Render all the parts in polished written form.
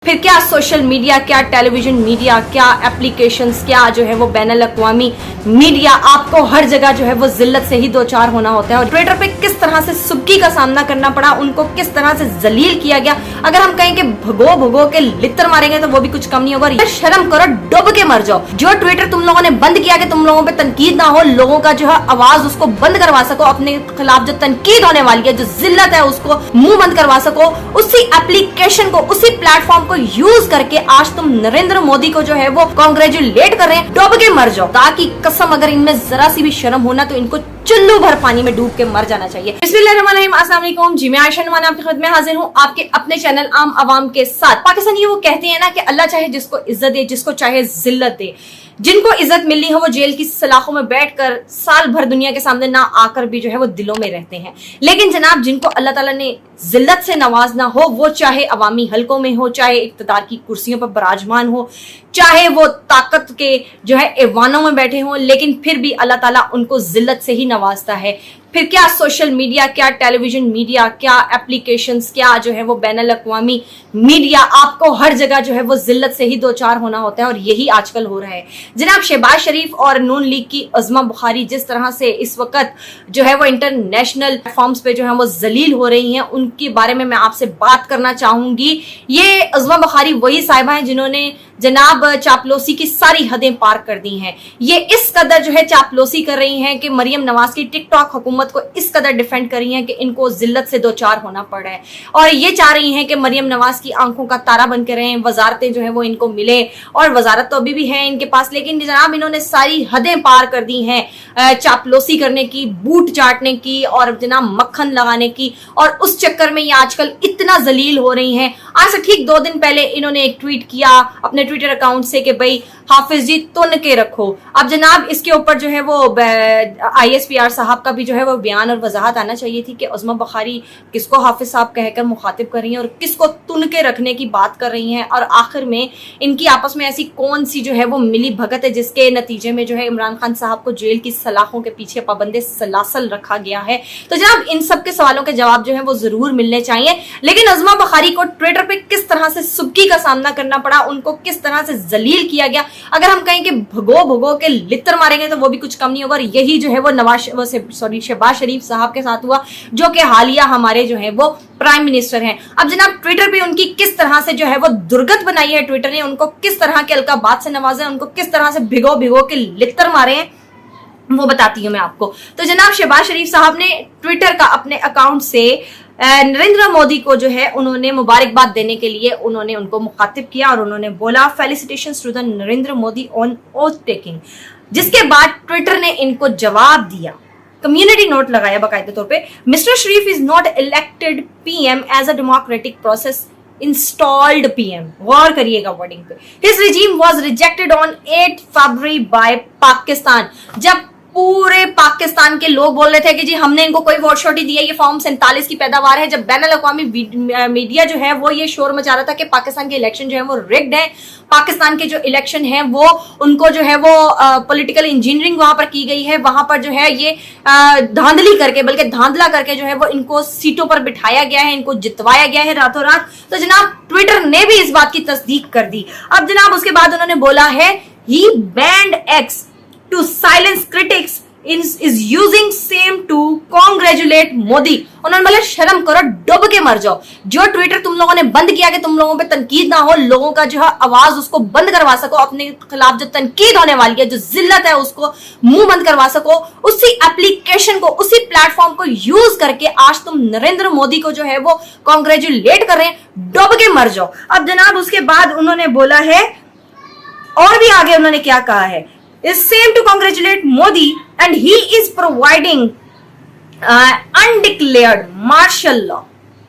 फिर क्या social media, क्या टेलीविजन मीडिया, क्या एप्लीकेशंस, क्या जो है वो बैनुल अक़वामी मीडिया, आपको हर जगह जो है वो जिल्लत से ही दो चार होना होता है। और ट्विटर पे किस तरह से सुबकी का सामना करना पड़ा, उनको किस तरह से जलील किया गया। अगर हम कहें कि भगो भगो के लित्तर मारेंगे तो वो भी कुछ कम नहीं होगा। शर्म करो, डूब के मर जाओ। जो ट्विटर तुम लोगों ने बंद किया कि तुम लोगों पे तनकीद ना हो, लोगों का जो है आवाज उसको बंद करवा सको, अपने खिलाफ जो तनकीद होने वाली है, जो जिल्लत है उसको मुंह बंद करवा सको, उसी एप्लीकेशन को, उसी प्लेटफॉर्म को यूज करके आज तुम नरेंद्र मोदी को जो है वो कांग्रेचुलेट कर रहे हैं। डूब के मर जाओ। ताकि कसम अगर इनमें जरा सी भी शर्म होना तो इनको चुल्लू भर पानी में डूब के मर जाना चाहिए। बिस्मिल्लाहिर्रहमानिर्रहीम, अस्सलाम वालेकुम जी, मैं आयशा नुमान आपकी खिदमत में हाजिर हूँ आपके अपने चैनल आम आवाम के साथ। पाकिस्तानी वो कहते हैं ना कि अल्लाह चाहे जिसको इज्जत दे, जिसको चाहे जिल्लत दे। जिनको इज्जत मिलनी है वो जेल की सलाखों में बैठकर साल भर दुनिया के सामने ना आकर भी जो है वो दिलों में रहते हैं। लेकिन जनाब, जिनको अल्लाह ताला ने जिल्लत से नवाजना हो, वो चाहे अवामी हलकों में हो, चाहे इक्तदार की कुर्सियों पर बराजमान हो, चाहे वो ताकत के जो है ऐवानों में बैठे हों, लेकिन फिर भी अल्लाह ताला उनको जिल्लत से ही नवाजता है। फिर क्या सोशल मीडिया, क्या टेलीविजन मीडिया, क्या एप्लीकेशंस, क्या जो है वो बैनुल अक़वामी मीडिया, आपको हर जगह जो है वो जिल्लत से ही दो चार होना होता है। और यही आजकल हो रहा है। जनाब, शहबाज शरीफ और नून लीग की अज़मा बुखारी जिस तरह से इस वक्त जो है वो इंटरनेशनल प्लेटफॉर्म्स पे जो है वो जलील हो रही हैं, उनके बारे में मैं आपसे बात करना चाहूंगी। ये अज़मा बुखारी वही साहिबा हैं जिन्होंने जनाब चापलूसी की सारी हदें पार कर दी हैं। ये इस कदर जो है चापलूसी कर रही हैं कि मरियम नवाज की टिकटॉक हुकूमत को इस कदर डिफेंड कर रही हैं कि इनको जिल्लत से दो चार होना पड़ रहा है। और ये चाह रही हैं कि मरियम नवाज की आंखों का तारा बन के रहें, वजारतें जो है वो इनको मिले। और वजारत तो अभी भी है इनके पास, लेकिन जनाब इन्होंने सारी हदें पार कर दी हैं चापलूसी करने की, बूट चाटने की और जनाब मक्खन लगाने की। और उस चक्कर में ये आजकल इतना जलील हो रही हैं। आज से ठीक 2 दिन पहले इन्होंने एक ट्वीट किया अपने ट्विटर अकाउंट से कि भाई हाफिज जी तुन के रखो। अब जनाब इसके ऊपर जो है वो ISPR साहब का भी जो है वो बयान और वजाहत आना चाहिए थी कि अज़मा बुखारी किसको हाफिज साहब कहकर मुखातिब कर रही हैं और किसको तुन के रखने की बात कर रही हैं। और आखिर में इनकी आपस में ऐसी कौन सी जो है वो मिली भगत है जिसके नतीजे में जो है इमरान खान साहब को जेल की सलाखों के पीछे पाबंदे सलासल रखा गया है। तो जनाब इन सब के सवालों के जवाब जो है वो जरूर मिलने चाहिए। लेकिन अज़मा बुखारी को ट्विटर पे किस तरह से सुबकी का सामना करना पड़ा, उनको किस तरह से जलील किया गया। अगर हम कहें कि भगो भगो के लित्तर मारेंगे तो वो भी कुछ कम नहीं होगा। यही जो है वो शहबाज शरीफ साहब के साथ हुआ, जो कि हालिया हमारे जो है वो प्राइम मिनिस्टर हैं। अब जनाब ट्विटर पे उनकी किस तरह से जो है वो दुर्गत बनाई है ट्विटर ने, उनको किस तरह के अलकाबात से नवाजा, उनको किस तरह से भिगो भिगो के लित्तर मारे हैं, वो बताती हूँ मैं आपको। तो जनाब शहबाज शरीफ साहब ने ट्विटर का अपने अकाउंट से नरेंद्र मोदी को जो है उन्होंने मुबारकबाद देने के लिए उन्होंने उनको मुखातिब किया और उन्होंने बोला felicitations to the Narendra Modi on oath taking. जिसके बाद ट्विटर ने इनको जवाब दिया, कम्युनिटी नोट लगाया बाकायदा तौर पे, mister Sharif is not elected PM as a democratic process installed PM। गौर करिएगा वर्डिंग पे। His regime was rejected on 8 February by Pakistan. जब पूरे पाकिस्तान के लोग बोल रहे थे कि जी हमने इनको कोई वोट शोट ही दिया, ये फॉर्म 47 की पैदावार है। जब बैनुल अक़वामी मीडिया जो है वो ये शोर मचा रहा था कि पाकिस्तान के इलेक्शन जो है वो रिग्ड है, पाकिस्तान के जो इलेक्शन है वो उनको जो है वो पॉलिटिकल इंजीनियरिंग वहां पर की गई है, वहां पर जो है ये धांधली करके, बल्कि धांधला करके जो है वो इनको सीटों पर बिठाया गया है, इनको जितवाया गया है रातों रात। तो जनाब ट्विटर ने भी इस बात की तस्दीक कर दी। अब जनाब उसके बाद उन्होंने बोला है ही banned X to silence critics is using same to congratulate Modi. उन्होंने बोला शर्म करो, डूब के मर जाओ। जो ट्विटर तुम लोगों ने बंद किया कि तुम लोगों पे तनकीद ना हो, लोगों का जो है आवाज उसको बंद करवा सको, अपने खिलाफ जो तनकीद होने वाली है, जो जिल्लत है उसको मुंह बंद करवा सको, उसी एप्लीकेशन को, उसी प्लेटफॉर्म को यूज करके आज तुम नरेंद्र मोदी को जो है वो कांग्रेचुलेट कर रहे हैं। डूब के मर जाओ। अब जनाब उसके बाद उन्होंने बोला है, और भी आगे उन्होंने क्या कहा है, is same to congratulate Modi and he is providing undeclared martial law।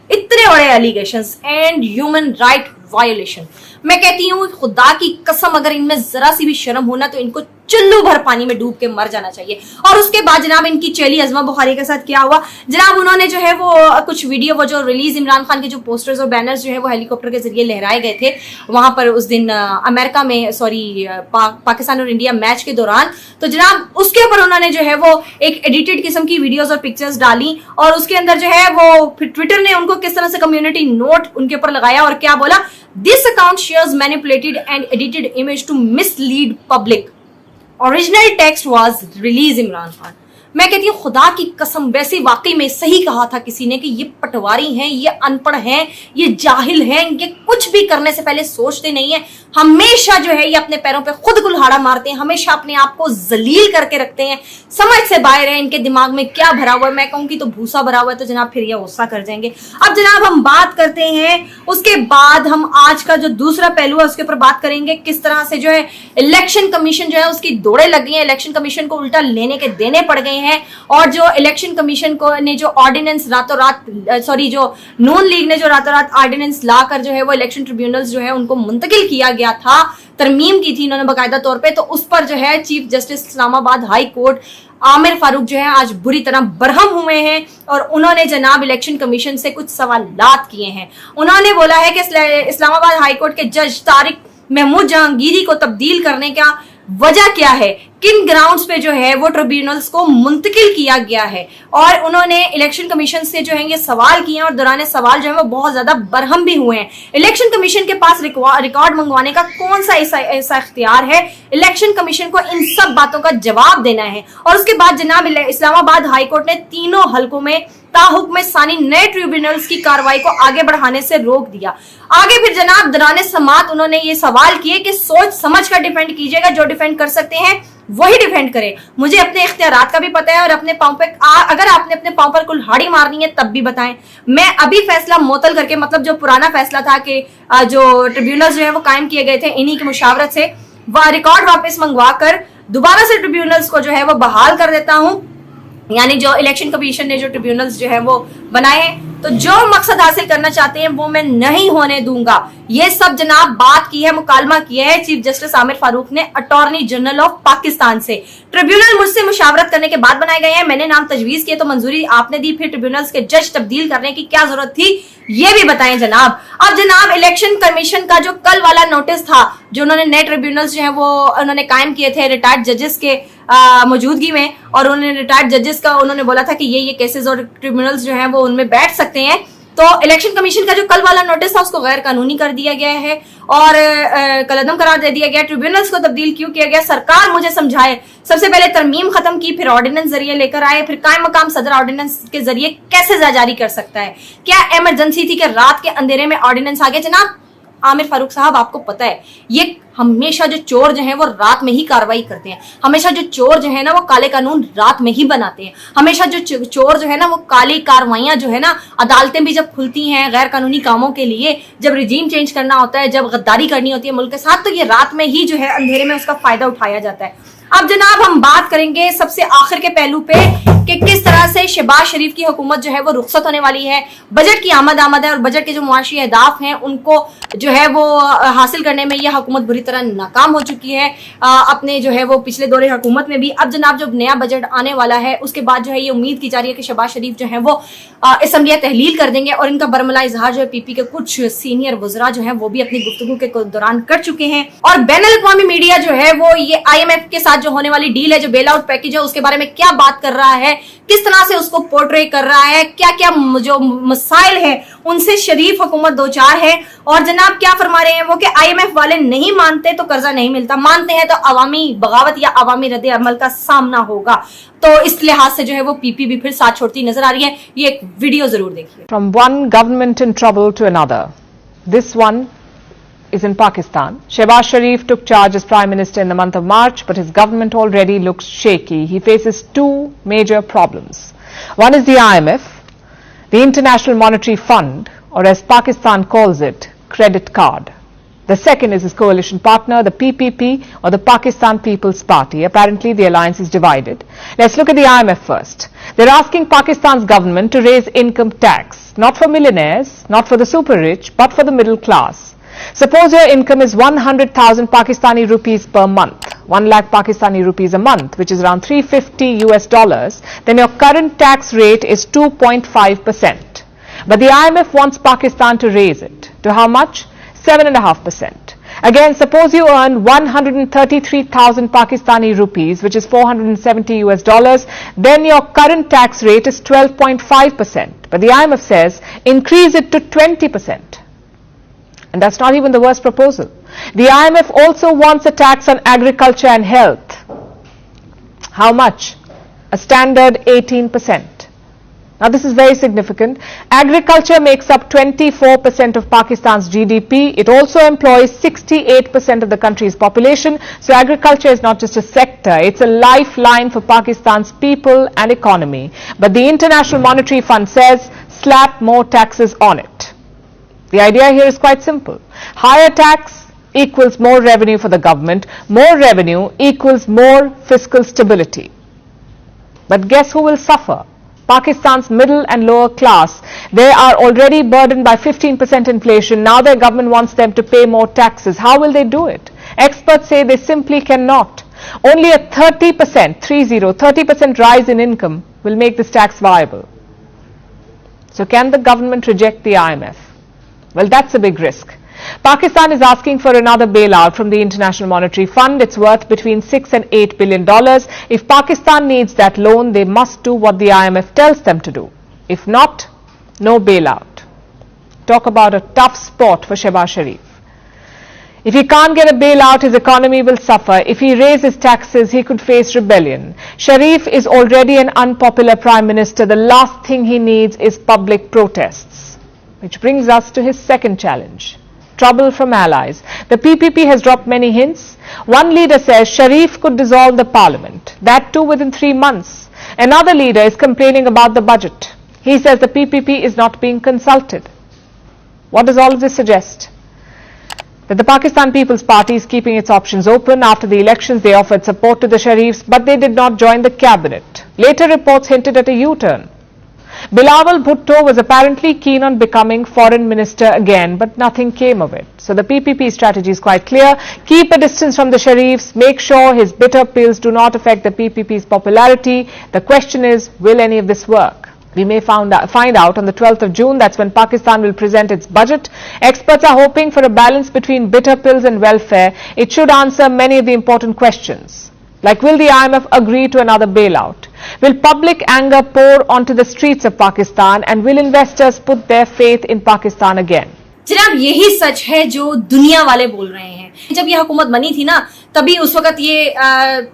इतने बड़े allegations and human right violation. मैं कहती हूँ खुदा की कसम अगर इनमें जरा सी भी शर्म होना तो इनको चुल्लू भर पानी में डूब के मर जाना चाहिए। और उसके बाद जनाब इनकी चेली अजमा बुखारी के साथ क्या हुआ जनाब, उन्होंने जो है वो कुछ वीडियो, वो जो रिलीज इमरान खान के जो पोस्टर्स और बैनर्स जो है वो हेलीकॉप्टर के जरिए लहराए गए थे वहां पर उस दिन अमेरिका में, सॉरी पाकिस्तान और इंडिया मैच के दौरान, तो जनाब उसके ऊपर उन्होंने जो है वो एक एडिटेड किस्म की वीडियोस और पिक्चर्स डाली और उसके अंदर जो है वो ट्विटर ने उनको किस तरह से कम्युनिटी नोट उनके ऊपर लगाया और क्या बोला, this account shares manipulated and edited image to mislead public, original text was release Imran Khan. मैं कहती हूँ खुदा की कसम, वैसे वाकई में सही कहा था किसी ने कि ये पटवारी हैं, ये अनपढ़ हैं, ये जाहिल हैं, ये कुछ भी करने से पहले सोचते नहीं है, हमेशा जो है ये अपने पैरों पे खुद कुल्हाड़ा मारते हैं, हमेशा अपने आप को जलील करके रखते हैं, समझ से बाहर है इनके दिमाग में क्या भरा हुआ है। मैं कहूंगी तो भूसा भरा हुआ है, तो जनाब फिर ये गुस्सा कर जाएंगे। अब जनाब हम बात करते हैं, उसके बाद हम आज का जो दूसरा पहलू है उसके ऊपर बात करेंगे, किस तरह से जो है इलेक्शन कमीशन जो है उसकी दौड़े लग गई है, इलेक्शन कमीशन को उल्टा लेने के देने पड़ गए हैं और जो इलेक्शन कमीशन को ने जो ऑर्डिनेंस रातों रात, सॉरी जो नून लीग ने जो रातों रात ऑर्डिनेंस लाकर जो है वो इलेक्शन ट्रिब्यूनल्स जो है उनको मुंतकिल किया गया था, तरमीम की थी इन्होंने बाकायदा तौर पे, तो उस पर जो है chief justice Islamabad high court Aamir Farooq जो है आज बुरी तरह बरहम हुए हैं और उन्होंने जनाब इलेक्शन कमीशन से कुछ सवालात किए हैं। उन्होंने बोला है कि इस्लामाबाद हाई कोर्ट के जज तारिक महमूद जहांगीरी को तब्दील करने का वजह क्या है, किन ग्राउंड्स पे जो है वो ट्रिब्यूनल्स को मुंतकिल किया गया है, और उन्होंने इलेक्शन कमीशन से जो है ये सवाल किए और दौरान सवाल जो है वो बहुत ज्यादा बरहम भी हुए हैं। इलेक्शन कमीशन के पास रिकॉर्ड मंगवाने का कौन सा ऐसा इख्तियार है, इलेक्शन कमीशन को इन सब बातों का जवाब देना है। और उसके बाद जनाब इस्लामाबाद हाई कोर्ट ने तीनों हलकों में ताहुक्म सानी नए ट्रिब्यूनल्स की कार्रवाई को आगे बढ़ाने से रोक दिया। आगे फिर जनाब दौरान समात उन्होंने ये सवाल किए कि सोच समझ कर डिफेंड कीजिएगा, जो डिफेंड कर सकते हैं वही डिफेंड करें, मुझे अपने इख्तियारात का भी पता है और अपने पांव पे अगर आपने अपने पांव पर कुल्हाड़ी मारनी है तब भी बताएं। मैं अभी फैसला मुअत्तल करके, मतलब जो पुराना फैसला था कि जो ट्रिब्यूनल्स जो है वो कायम किए गए थे इन्हीं की मुशावरत से, वह रिकॉर्ड वापस मंगवा कर दोबारा से ट्रिब्यूनल्स को जो है वो बहाल कर देता हूं, यानी जो इलेक्शन कमीशन ने जो ट्रिब्यूनल्स जो है वो बनाए हैं, तो जो मकसद हासिल करना चाहते हैं वो मैं नहीं होने दूंगा। ये सब जनाब बात की है, मुकालमा किया है चीफ जस्टिस आमिर फारूक ने अटॉर्नी जनरल ऑफ पाकिस्तान से। ट्रिब्यूनल मुझसे मुशावरत करने के बाद बनाए गए हैं, मैंने नाम तजवीज किए तो मंजूरी आपने दी, फिर ट्रिब्यूनल्स के जज तब्दील करने की क्या जरूरत थी ये भी बताएं जनाब। अब जनाब इलेक्शन कमीशन का जो कल वाला नोटिस था, जो उन्होंने नए ट्रिब्यूनल्स जो है वो उन्होंने कायम किए थे रिटायर्ड जजेस के मौजूदगी में, और उन्होंने रिटायर्ड जजेस का उन्होंने बोला था कि ये केसेस और ट्रिब्यूनल्स जो हैं वो उनमें बैठ सकते हैं, तो इलेक्शन कमीशन का जो कल वाला नोटिस था उसको गैर कानूनी कर दिया गया है और कलअदम करार दे दिया गया। ट्रिब्यूनल्स को तब्दील क्यों किया गया, सरकार मुझे समझाए। सबसे पहले तरमीम खत्म की, फिर ऑर्डिनेंस जरिए लेकर आए, फिर कायम मकाम सदर ऑर्डिनेंस के जरिए कैसे जारी कर सकता है, क्या इमरजेंसी थी कि रात के अंधेरे में ऑर्डिनेंस आ गया। जनाब आमिर फारूक साहब आपको पता है ये हमेशा जो चोर जो है वो रात में ही कार्रवाई करते हैं, हमेशा जो चोर जो है ना वो काले कानून रात में ही बनाते हैं, हमेशा जो चोर जो है ना वो काली कार्रवाइयां जो है ना, अदालतें भी जब खुलती हैं गैर कानूनी कामों के लिए, जब रिजीम चेंज करना होता है, जब गद्दारी करनी होती है मुल्क के साथ, तो ये रात में ही जो है अंधेरे में उसका फायदा उठाया जाता है। अब जनाब हम बात करेंगे सबसे आखिर के पहलू पे कि किस तरह से शहबाज शरीफ की हुकूमत जो है वो रुखसत होने वाली है, बजट की आमद है और बजट के जो मुआशी अहदाफ हैं उनको जो है वो हासिल करने में यह हुकूमत बुरी तरह नाकाम हो चुकी है अपने जो है वो पिछले दौरे हुकूमत में भी। अब जनाब जब नया बजट आने वाला है उसके बाद जो है ये उम्मीद की जा रही है कि शहबाज शरीफ जो है वो असम्बलियां तहलील कर देंगे और इनका बरमला इजहार जो है पीपी के कुछ सीनियर वज़रा जो है वो भी अपनी गुफ्तगू के दौरान कर चुके हैं। और बैनुल अक़वामी मीडिया जो है वो ये IMF के साथ जो होने वाली डील है, जो बेल आउट पैकेज है, उसके बारे में क्या बात कर रहा है, किस तरह से उसको पोर्ट्रे कर रहा है, क्या क्या जो मसाइल है उनसे शरीफ हुकूमत दो चार है। और जनाब क्या फरमा रहे हैं वो कि IMF वाले नहीं मानते तो कर्जा नहीं मिलता, मानते हैं तो अवामी बगावत या अवामी रद्द अमल का सामना होगा। तो इस लिहाज से जो है वो पीपी भी फिर साथ छोड़ती नजर आ रही है। ये एक वीडियो जरूर देखिए। From one government in trouble to another, this one is in Pakistan. Shehbaz Sharif took charge as Prime Minister in the month of March, but his government already looks shaky. He faces two major problems. One is the IMF, the International Monetary Fund, or as Pakistan calls it, credit card. The second is his coalition partner, the PPP, or the Pakistan People's Party. Apparently, the alliance is divided. Let's look at the IMF first. They're asking Pakistan's government to raise income tax, not for millionaires, not for the super rich, but for the middle class. Suppose your income is 100,000 Pakistani rupees per month. 1 lakh Pakistani rupees a month, which is around $350, then your current tax rate is 2.5%. But the IMF wants Pakistan to raise it. To how much? 7.5%. Again, suppose you earn 133,000 Pakistani rupees, which is $470, then your current tax rate is 12.5%. But the IMF says increase it to 20%. And that's not even the worst proposal. The IMF also wants a tax on agriculture and health. How much? A standard 18%. Now this is very significant. Agriculture makes up 24% of Pakistan's GDP. It also employs 68% of the country's population. So agriculture is not just a sector, it's a lifeline for Pakistan's people and economy. But the International Monetary Fund says slap more taxes on it. The idea here is quite simple. Higher tax equals more revenue for the government. More revenue equals more fiscal stability. But guess who will suffer? Pakistan's middle and lower class. They are already burdened by 15% inflation. Now their government wants them to pay more taxes. How will they do it? Experts say they simply cannot. Only a 30% rise in income will make this tax viable. So can the government reject the IMF? Well, that's a big risk. Pakistan is asking for another bailout from the International Monetary Fund. It's worth between $6 and $8 billion. If Pakistan needs that loan, they must do what the IMF tells them to do. If not, no bailout. Talk about a tough spot for Shehbaz Sharif. If he can't get a bailout, his economy will suffer. If he raises taxes, he could face rebellion. Sharif is already an unpopular prime minister. The last thing he needs is public protests. Which brings us to his second challenge. Trouble from allies. The PPP has dropped many hints. One leader says Sharif could dissolve the parliament. That too within 3 months. Another leader is complaining about the budget. He says the PPP is not being consulted. What does all of this suggest? That the Pakistan People's Party is keeping its options open. After the elections, they offered support to the Sharifs, but they did not join the cabinet. Later reports hinted at a U-turn. Bilawal Bhutto was apparently keen on becoming foreign minister again, but nothing came of it. So the PPP strategy is quite clear. Keep a distance from the Sharifs. Make sure his bitter pills do not affect the PPP's popularity. The question is, will any of this work? We may find out on the 12th of June. That's when Pakistan will present its budget. Experts are hoping for a balance between bitter pills and welfare. It should answer many of the important questions. Like, will the IMF agree to another bailout? Will public anger pour onto the streets of Pakistan, and will investors put their faith in Pakistan again? जनाब यही सच है जो दुनिया वाले बोल रहे हैं. जब ये हुकूमत बनी थी ना, तभी उस वक्त ये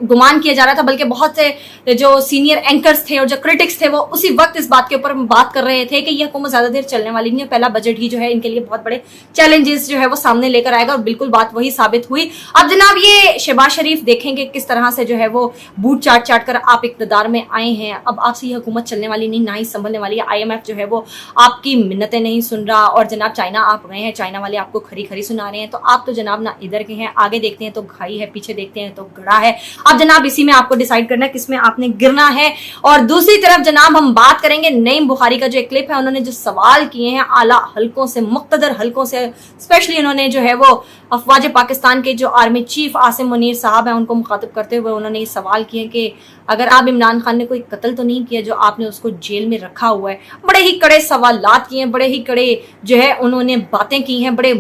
गुमान किया जा रहा था, बल्कि बहुत से जो सीनियर एंकर्स थे और जो क्रिटिक्स थे वो उसी वक्त इस बात के ऊपर बात कर रहे थे कि ये हुकूमत ज्यादा देर चलने वाली नहीं है. पहला बजट ही जो है इनके लिए बहुत बड़े चैलेंजेस जो है वो सामने लेकर आएगा, और बिल्कुल बात वही साबित हुई. अब जनाब ये शहबाज शरीफ देखेंगे किस तरह से जो है वो बूट चाट कर आप इक़्तिदार में आए हैं. अब आपसे ये हुकूमत चलने वाली नहीं, ना ही संभलने वाली है. IMF जो है वो आपकी मिन्नतें नहीं सुन रहा, और जनाब चाइना आप गए हैं, चाइना वाले आपको खरी खरी सुना रहे हैं. तो आप तो जनाब ना इधर के हैं, आगे देखते हैं तो घाई है, पीछे देखते हैं तो गड़ा है. अब जनाब इसी में आपको डिसाइड करना है किसमें आपने गिरना है. और दूसरी तरफ जनाब हम बात करेंगे नईम बुखारी का जो एक क्लिप है, उन्होंने जो सवाल किए हैं आला हलकों से, मुक्तदर हलकों से, स्पेशली उन्होंने जो है वो अफवाज पाकिस्तान के जो आर्मी चीफ आसिम मुनीर साहब हैं उनको मुखातिब करते हुए उन्होंने ये सवाल किए कि अगर आप इमरान खान ने कोई कत्ल तो नहीं किया जो आपने उसको जेल में रखा हुआ है. बड़े ही कड़े सवालात किए हैं, बड़े ही कड़े जो है उन्होंने बातें की हैं, बड़े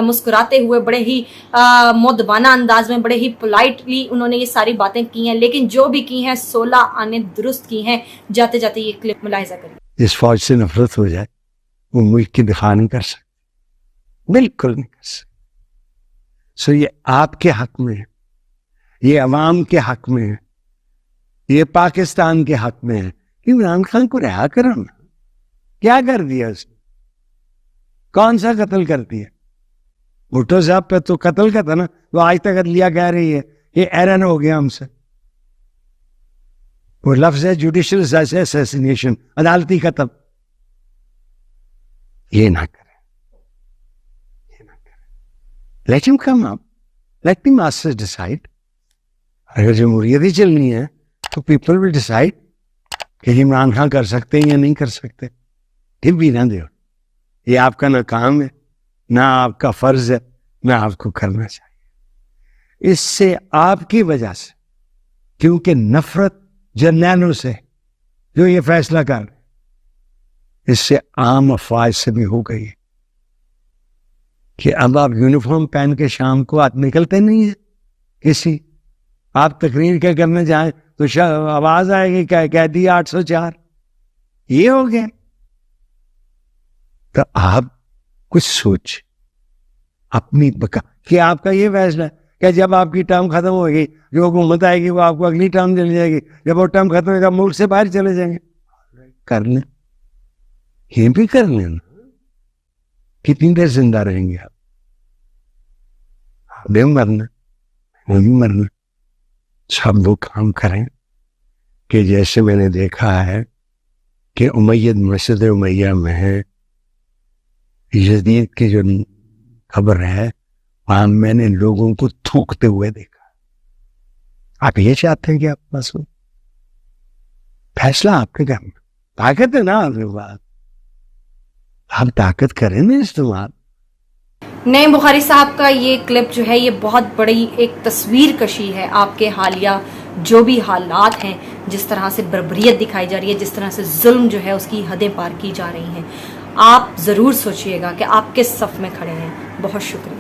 मुस्कुराते हुए, बड़े ही मुदबाना अंदाज में, बड़े ही पोलाइटली उन्होंने ये सारी बातें की हैं. लेकिन जो भी की हैं 16 आने दुरुस्त की हैं. जाते जाते ये क्लिप मुलाहिजा करिए. इस फौज से नफरत हो जाए वो मुल्क की दिफा नहीं कर सकते, बिल्कुल नहीं कर सकते. सो ये आपके हक में है, ये अवाम के हक में है, ये पाकिस्तान के हक में है. इमरान खान को रिहा करो ना. क्या कर दिया उसने? कौन सा कत्ल कर दिया? भुट्टो साहब पे तो कत्ल का था ना, वो आज तक लिया कह रही है ये एरर हो गया हमसे. वो लफ्ज है जुडिशियल असैसिनेशन, अदालती कत्ल. ये ना करें, ये ना करें. Let him come up, let the masters decide. अगर जमहूरियत ही चलनी है तो पीपल विल डिसाइड कि इमरान खान कर सकते हैं या नहीं कर सकते. टिप भी ना दो. ये आपका ना काम है, ना आपका फर्ज है, ना आपको करना चाहिए. اس سے آپ کی وجہ سے، کیونکہ نفرت جرنیلوں سے جو یہ فیصلہ کر رہے، اس سے عام افواج سے بھی ہو گئی کہ اب آپ یونیفارم پہن کے شام کو آپ نکلتے نہیں ہیں کسی، آپ تقریر کیا کرنے جائیں تو آواز آئے گی کہہ دی 804، یہ ہو گیا۔ تو آپ کچھ سوچ اپنی بقا، کہ آپ کا یہ فیصلہ ہے کہ جب آپ کی ٹرم ختم ہوگی، جو حکومت آئے گی وہ آپ کو اگلی ٹرم چلی جائے گی، جب وہ ٹرم ختم ہوگا ملک سے باہر چلے جائیں گے۔ کر لیں، یہ بھی کر لیں نا، کتنی دیر زندہ رہیں گے آپ بھی مرنا، وہ بھی مرنا۔ سب وہ کام کریں کہ جیسے میں نے دیکھا ہے کہ امید مسجد امیہ میں ہے یزید کی جو خبر ہے، وہاں میں نے لوگوں کو تھوکتے ہوئے دیکھا۔ آپ یہ چاہتے ہیں کہ آپ پاس ہو فیصلہ آپ کے گھر میں، طاقت ہے نا آپ کے پاس، آپ طاقت کریں نا استعمال۔ نعیم بخاری صاحب کا یہ کلپ جو ہے یہ بہت بڑی ایک تصویر کشی ہے آپ کے حالیہ جو بھی حالات ہیں، جس طرح سے بربریت دکھائی جا رہی ہے، جس طرح سے ظلم جو ہے اس کی حدیں پار کی جا رہی ہیں۔ آپ ضرور سوچئے گا کہ آپ کس صف میں کھڑے ہیں۔ بہت شکریہ۔